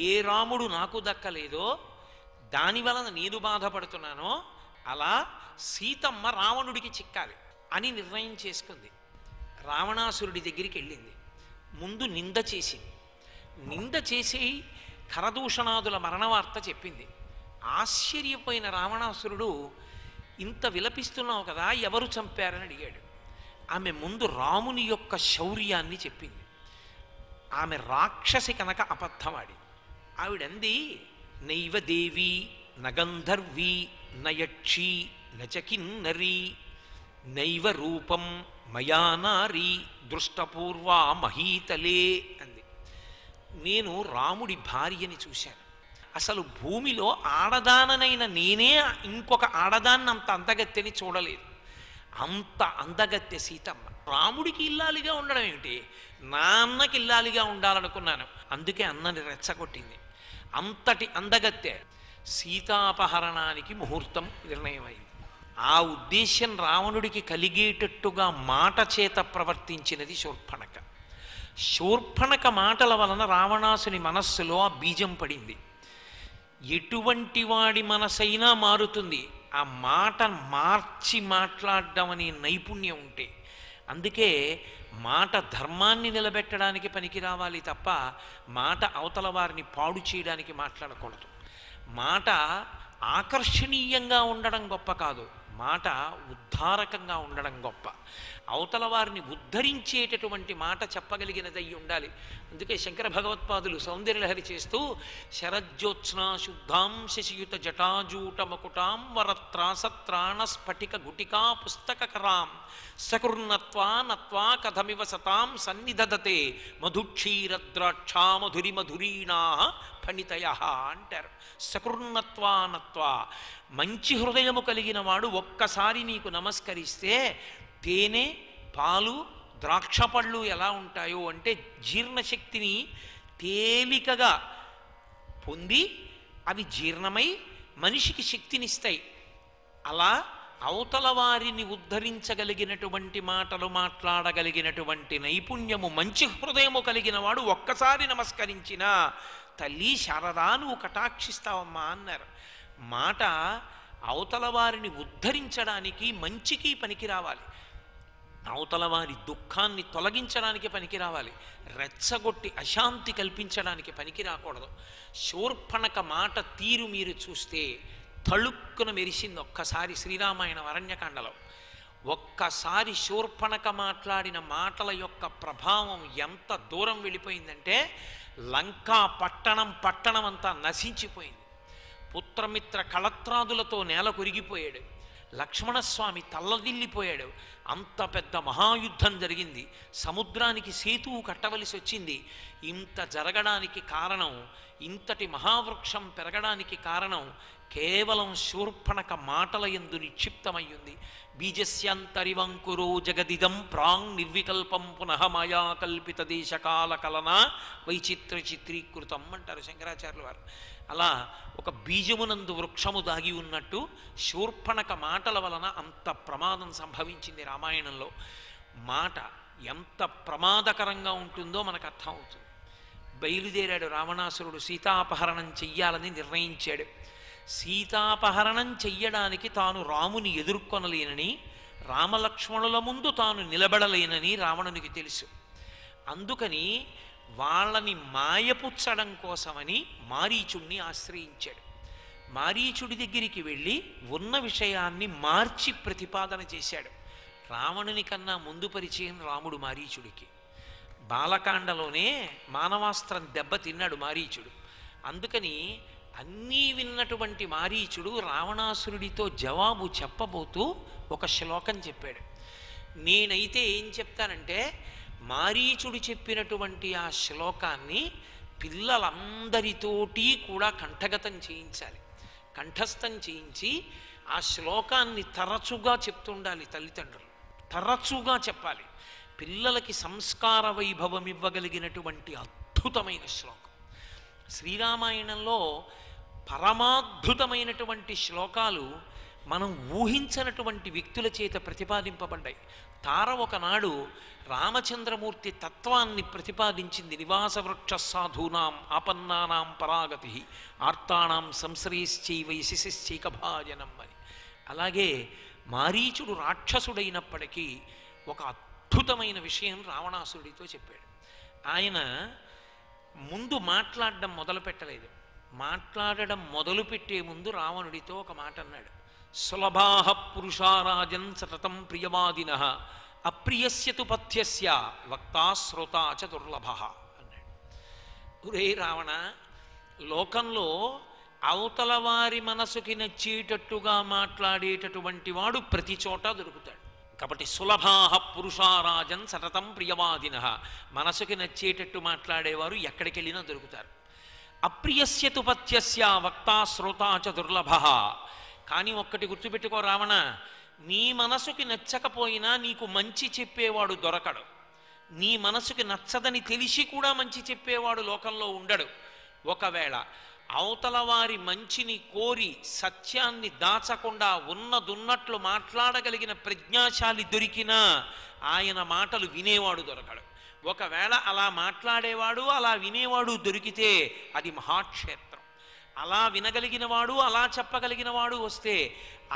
ఏ రాముడు నాకు దక్కలేదో దాని వలన నేను బాధపడుతున్నానో అలా సీతమ్మ రావణుడికి చిక్కాలి అని నిర్ణయం చేసుకుంది. రావణాసురుడి దగ్గరికి వెళ్ళింది. ముందు నింద చేసింది. నింద చేసి ఖరదూషణాదుల మరణవార్త చెప్పింది. ఆశ్చర్యపోయిన రావణాసురుడు, ఇంత విలపిస్తున్నావు కదా, ఎవరు చంపారని అడిగాడు. ఆమె ముందు రాముని యొక్క శౌర్యాన్ని చెప్పింది. ఆమె రాక్షసి కనుక అబద్ధమాడి. ఆవిడంది, నైవ దేవి నగంధర్వి నయక్షి నచకిన్నరి నైవ రూపం మయా నారీ దృష్టపూర్వా మహీతలే అంది. నేను రాముడి భార్యని చూశాను. అసలు భూమిలో ఆడదాననైన నేనే ఇంకొక ఆడదాన్ని అంత అందగత్తెని చూడలేదు. అంత అందగత్తె సీతమ్మ. రాముడికి ఇల్లాలిగా ఉండడం ఏమిటి, నాన్నకి ఇల్లాలిగా ఉండాలనుకున్నాను. అందుకే అన్నని రెచ్చగొట్టింది. అంతటి అందగత్తె. సీతాపహరణానికి ముహూర్తం నిర్ణయమైంది. ఆ ఉద్దేశ్యం రావణుడికి కలిగేటట్టుగా మాట చేత ప్రవర్తించినది శూర్పణఖ. శూర్పణఖ మాటల వలన రావణాసుని మనస్సులో ఆ బీజం పడింది. ఎటువంటి వాడి మనసైనా మారుతుంది ఆ మాట మార్చి మాట్లాడడం అనే నైపుణ్యం ఉంటే. అందుకే మాట ధర్మాన్ని నిలబెట్టడానికి పనికి రావాలి తప్ప మాట అవతల వారిని పాడు చేయడానికి మాట్లాడకూడదు. మాట ఆకర్షణీయంగా ఉండడం గొప్ప కాదు, మాట ఉద్ధారకంగా ఉండడం గొప్ప. అవతల వారిని ఉద్ధరించేటటువంటి మాట చెప్పగలిగినదై ఉండాలి. అందుకే శంకర భగవత్పాదులు సౌందర్యలహరి చేస్తూ శరజ్యోత్స్నా శుద్ధాం శశియుత జటాజూట మకుటాం వరత్రాసత్రాణ స్ఫటిక గుటికా పుస్తకరాం సకృన్నత్వా నత్వా కథమివ సతాం సన్నిధదతే మధుక్షీరద్రాక్షా మధురి మధురీణా ఫణితయ అంటారు. సకృన్నత్వా నత్వా, మంచి హృదయము కలిగిన వాడు ఒక్కసారి నీకు నమస్కరిస్తే తేనె పాలు ద్రాక్ష పళ్ళు ఎలా ఉంటాయో అంటే జీర్ణశక్తిని తేలికగా పొంది అవి జీర్ణమై మనిషికి శక్తినిస్తాయి. అలా అవతల వారిని ఉద్ధరించగలిగినటువంటి మాటలు మాట్లాడగలిగినటువంటి నైపుణ్యము, మంచి హృదయము కలిగిన వాడు ఒక్కసారి నమస్కరించిన తల్లి శారదా నువ్వు కటాక్షిస్తావమ్మా అన్నారు. మాట అవతల వారిని ఉద్ధరించడానికి మంచికి పనికి రావాలి, అవతల వారి దుఃఖాన్ని తొలగించడానికి పనికి రావాలి, రెచ్చగొట్టి అశాంతి కల్పించడానికి పనికి రాకూడదు. శూర్పణఖ మాట తీరు మీరు చూస్తే తళుక్కున మెరిసింది ఒక్కసారి శ్రీరామాయణ అరణ్యకాండలో. ఒక్కసారి శూర్పణఖ మాట్లాడిన మాటల యొక్క ప్రభావం ఎంత దూరం వెళ్ళిపోయిందంటే లంకా పట్టణం అంతా నశించిపోయింది. పుత్రమిత్ర కళత్రాదులతో నేల కొరిగిపోయాడు. లక్ష్మణస్వామి తల్లదిల్లిపోయాడు. అంత పెద్ద మహాయుద్ధం జరిగింది. సముద్రానికి సేతువు కట్టవలసి వచ్చింది. ఇంత జరగడానికి కారణం, ఇంతటి మహావృక్షం పెరగడానికి కారణం కేవలం శూర్పణఖ మాటల యందు నిక్షిప్తమయ్యింది. బీజస్యంతరివంకురో జగదిదం ప్రాంగ్ నిర్వికల్పం పునః మాయా కల్పిత దేశకాల కలన వైచిత్ర చిత్రీకృతం అంటారు శంకరాచార్యుల వారు. అలా ఒక బీజమునందు వృక్షము దాగి ఉన్నట్టు శూర్పణఖ మాటల వలన అంత ప్రమాదం సంభవించింది రామాయణంలో. మాట ఎంత ప్రమాదకరంగా ఉంటుందో మనకు అర్థమవుతుంది. బయలుదేరాడు రావణాసురుడు, సీతాపహరణం చెయ్యాలని నిర్ణయించాడు. సీతాపహరణం చెయ్యడానికి తాను రాముని ఎదుర్కొనలేనని, రామలక్ష్మణుల ముందు తాను నిలబడలేనని రావణునికి తెలుసు. అందుకని వాళ్ళని మాయపుచ్చడం కోసమని మారీచుడిని ఆశ్రయించాడు. మారీచుడి దగ్గరికి వెళ్ళి ఉన్న విషయాన్ని మార్చి ప్రతిపాదన చేశాడు. రావణుని కన్నా ముందు పరిచయం రాముడు మారీచుడికి. బాలకాండలోనే మానవాస్త్రం దెబ్బతిన్నాడు మారీచుడు. అందుకని అన్నీ విన్నటువంటి మారీచుడు రావణాసురుడితో జవాబు చెప్పబోతూ ఒక శ్లోకం చెప్పాడు. నేనైతే ఏం చెప్తానంటే మారీచుడు చెప్పినటువంటి ఆ శ్లోకాన్ని పిల్లలందరితోటి కూడా కంఠగతం చేయించాలి, కంఠస్థం చేయించి ఆ శ్లోకాన్ని తరచుగా చెప్తుండాలి. తల్లిదండ్రులు తరచుగా చెప్పాలి. పిల్లలకి సంస్కార వైభవం ఇవ్వగలిగినటువంటి అద్భుతమైన శ్లోకం. శ్రీరామాయణంలో పరమాద్భుతమైనటువంటి శ్లోకాలు మనం ఊహించనటువంటి వ్యక్తుల చేత ప్రతిపాదింపబడ్డాయి. తార ఒకనాడు రామచంద్రమూర్తి తత్వాన్ని ప్రతిపాదించింది. నివాస వృక్ష సాధూనాం ఆపన్నానాం పరాగతి ఆర్తానాం సంశ్రయశ్చైవ యశిశ్చైకభాజనం అని. అలాగే మారీచుడు రాక్షసుడైనప్పటికీ ఒక అద్భుతమైన విషయం రావణాసురుడితో చెప్పాడు. ఆయన ముందు మాట్లాడడం మొదలు పెట్టలేదు. మాట్లాడడం మొదలుపెట్టే ముందు రావణుడితో ఒక మాట అన్నాడు. సులభాః పురుషారాజన్ సతతం ప్రియవాదినః అప్రియస్యతు పథ్యస్య వక్తా శ్రోతా చ దుర్లభః అన్నాడు. ఒరే రావణ, లోకంలో అవతల వారి మనసుకి నచ్చేటట్టుగా మాట్లాడేటటువంటి వాడు ప్రతి చోట దొరుకుతాడు. కాబట్టి సులభాః పురుషారాజన్ సతతం ప్రియవాదినః, మనసుకి నచ్చేటట్టు మాట్లాడేవారు ఎక్కడికి వెళ్ళినా దొరుకుతారు. అప్రియస్యతు పథ్యస్య వక్తా శ్రోతా చ దుర్లభః. కానీ ఒక్కటి గుర్తుపెట్టుకో రావణ, నీ మనసుకి నచ్చకపోయినా నీకు మంచి చెప్పేవాడు దొరకడు. నీ మనసుకి నచ్చదని తెలిసి కూడా మంచి చెప్పేవాడు లోకంలో ఉండడు. ఒకవేళ అవతల వారి మంచిని కోరి సత్యాన్ని దాచకుండా ఉన్నదున్నట్లు మాట్లాడగలిగిన ప్రజ్ఞాశాలి దొరికినా ఆయన మాటలు వినేవాడు దొరకడు. ఒకవేళ అలా మాట్లాడేవాడు అలా వినేవాడు దొరికితే అది మహాక్షేత్రం. అలా వినగలిగిన వాడు అలా చెప్పగలిగిన వాడు వస్తే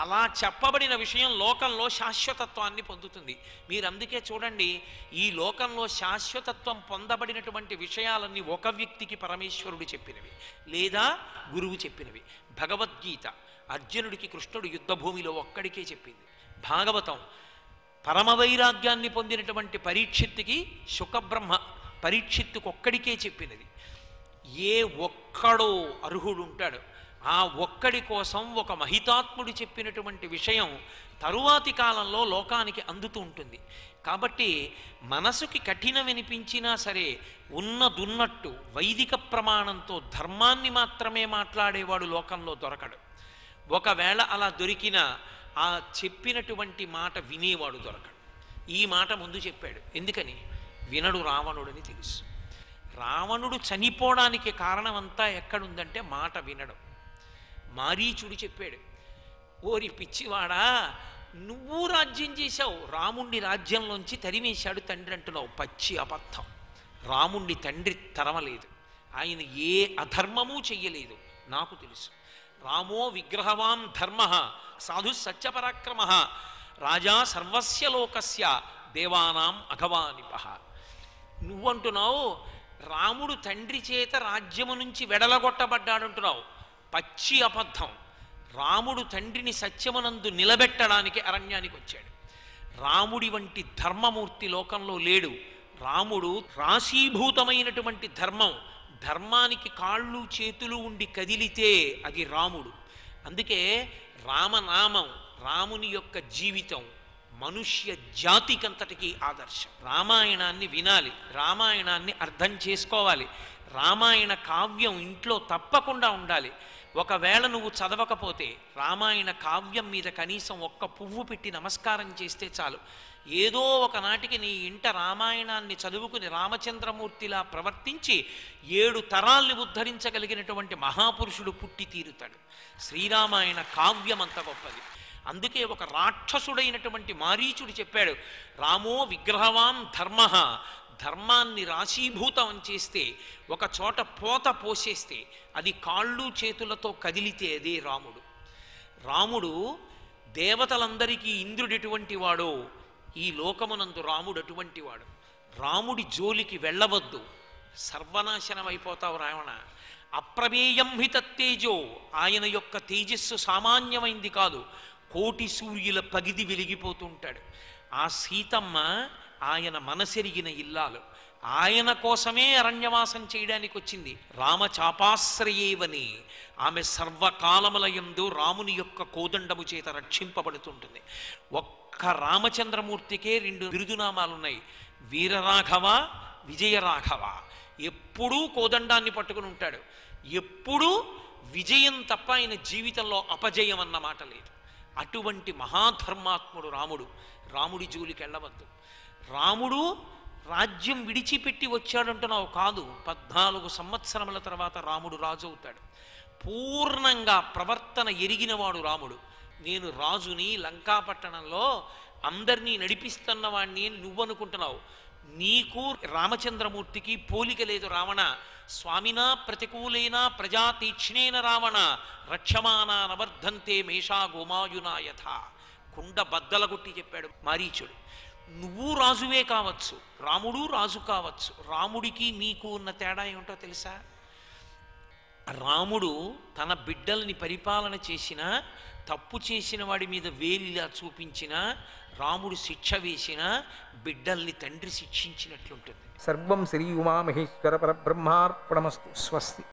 అలా చెప్పబడిన విషయం లోకంలో శాశ్వతత్వాన్ని పొందుతుంది. మీరు అందుకే చూడండి, ఈ లోకంలో శాశ్వతత్వం పొందబడినటువంటి విషయాలన్నీ ఒక వ్యక్తికి పరమేశ్వరుడు చెప్పినవి లేదా గురువు చెప్పినవి. భగవద్గీత అర్జునుడికి కృష్ణుడు యుద్ధభూమిలో ఒక్కడికే చెప్పింది. భాగవతం పరమవైరాగ్యాన్ని పొందినటువంటి పరీక్షిత్తుకి శుకబ్రహ్మ పరీక్షిత్తుకు ఒక్కడికే చెప్పినది. ఏ ఒక్కడో అర్హుడు ఉంటాడు, ఆ ఒక్కడి కోసం ఒక మహితాత్ముడు చెప్పినటువంటి విషయం తరువాతి కాలంలో లోకానికి అందుతూ ఉంటుంది. కాబట్టి మనసుకి కఠినమనిపించినా సరే ఉన్నదున్నట్టు వైదిక ప్రమాణంతో ధర్మాన్ని మాత్రమే మాట్లాడేవాడు లోకంలో దొరకడు. ఒకవేళ అలా దొరికినా ఆ చెప్పినటువంటి మాట వినేవాడు దొరకడు. ఈ మాట ముందు చెప్పాడు. ఎందుకని? వినడు రావణుడని తెలుసు. రావణుడు చనిపోవడానికి కారణమంతా ఎక్కడుందంటే మాట వినడం. మారీచుడు చెప్పాడు, ఓరి పిచ్చివాడా, నువ్వు రాజ్యం చేశావు, రాముణ్ణి రాజ్యంలోంచి తరిమేశాడు తండ్రి అంటున్నావు. పచ్చి అబద్ధం. రాముణ్ణి తండ్రి తరమలేదు. ఆయన ఏ అధర్మమూ చెయ్యలేదు. నాకు తెలుసు. రామో విగ్రహవాన్ ధర్మ సాధు సత్యపరాక్రమ రాజా సర్వస్య లోకస్య దేవానాం అఘవానిపః. నువ్వంటున్నావు రాముడు తండ్రి చేత రాజ్యము నుంచి వెడలగొట్టబడ్డాడంటున్నావు. పచ్చి అబద్ధం. రాముడు తండ్రిని సత్యమునందు నిలబెట్టడానికి అరణ్యానికి వచ్చాడు. రాముడి వంటి ధర్మమూర్తి లోకంలో లేడు. రాముడు రాశీభూతమైనటువంటి ధర్మం. ధర్మానికి కాళ్ళు చేతులు ఉండి కదిలితే అది రాముడు. అందుకే రామనామం, రాముని యొక్క జీవితం మనుష్య జాతికంతటికీ ఆదర్శం. రామాయణాన్ని వినాలి, రామాయణాన్ని అర్థం చేసుకోవాలి. రామాయణ కావ్యం ఇంట్లో తప్పకుండా ఉండాలి. ఒకవేళ నువ్వు చదవకపోతే రామాయణ కావ్యం మీద కనీసం ఒక్క పువ్వు పెట్టి నమస్కారం చేస్తే చాలు. ఏదో ఒకనాటికి నీ ఇంట రామాయణాన్ని చదువుకుని రామచంద్రమూర్తిలా ప్రవర్తించి 7 తరాల్ని ఉద్ధరించగలిగినటువంటి మహాపురుషుడు పుట్టి తీరుతాడు. శ్రీరామాయణ కావ్యం అంత గొప్పది. అందుకే ఒక రాక్షసుడైనటువంటి మారీచుడు చెప్పాడు, రామో విగ్రహవాన్ ధర్మ. ధర్మాన్ని రాశీభూతం చేస్తే, ఒక చోట పోత పోసేస్తే, అది కాళ్ళు చేతులతో కదిలితే అదే రాముడు. రాముడు దేవతలందరికీ ఇంద్రుడు ఎటువంటి వాడో ఈ లోకమునందు రాముడు అటువంటి వాడు. రాముడి జోలికి వెళ్ళవద్దు, సర్వనాశనం అయిపోతావు రావణ. అప్రమేయం హి తత్తేజో, ఆయన యొక్క తేజస్సు సామాన్యమైంది కాదు. కోటి సూర్యుల పగిది వెలిగిపోతుంటాడు. ఆ సీతమ్మ ఆయన మనసెరిగిన ఇల్లాలు. ఆయన కోసమే అరణ్యవాసం చేయడానికి వచ్చింది. రామచాపాశ్రయేవని ఆమె సర్వకాలములయందు రాముని యొక్క కోదండము చేత రక్షింపబడుతుంటుంది. ఒక్క రామచంద్రమూర్తికే 2 బిరుదునామాలున్నాయి, వీరరాఘవ, విజయరాఘవ. ఎప్పుడూ కోదండాన్ని పట్టుకుని ఉంటాడు. ఎప్పుడూ విజయం తప్ప ఆయన జీవితంలో అపజయం అన్న మాట లేదు. అటువంటి మహాధర్మాత్ముడు రాముడు. రాముడి జోలికి వెళ్ళవద్దు. రాముడు రాజ్యం విడిచిపెట్టి వచ్చాడంటున్నావు కాదు. 14 సంవత్సరముల తర్వాత రాముడు రాజు అవుతాడు. పూర్ణంగా ప్రవర్తన ఎరిగినవాడు రాముడు. నేను రాజుని లంకాపట్టణంలో అందరినీ నడిపిస్తున్న వాణ్ణి నువ్వు అనుకుంటున్నావు. నీకు రామచంద్రమూర్తికి పోలిక లేదు రావణ. స్వామినా ప్రతికూలైన ప్రజా తీక్ష్ణేన రావణ రక్షమానా నవర్ధంతే మేషా గోమాయునా యథ. కుండ బద్దలగొట్టి చెప్పాడు మారీచుడు. నువ్వు రాజువే కావచ్చు, రాముడు రాజు కావచ్చు. రాముడికి నీకు ఉన్న తేడా ఏమిటో తెలుసా? రాముడు తన బిడ్డల్ని పరిపాలన చేసిన, తప్పు చేసిన వాడి మీద వేలిలా చూపించిన, రాముడు శిక్ష వేసిన, బిడ్డల్ని తండ్రి శిక్షించినట్లుంటుంది. సర్వం శ్రీ ఉమామహేశ్వర పరబ్రహ్మార్పణమస్తు. స్వస్తి.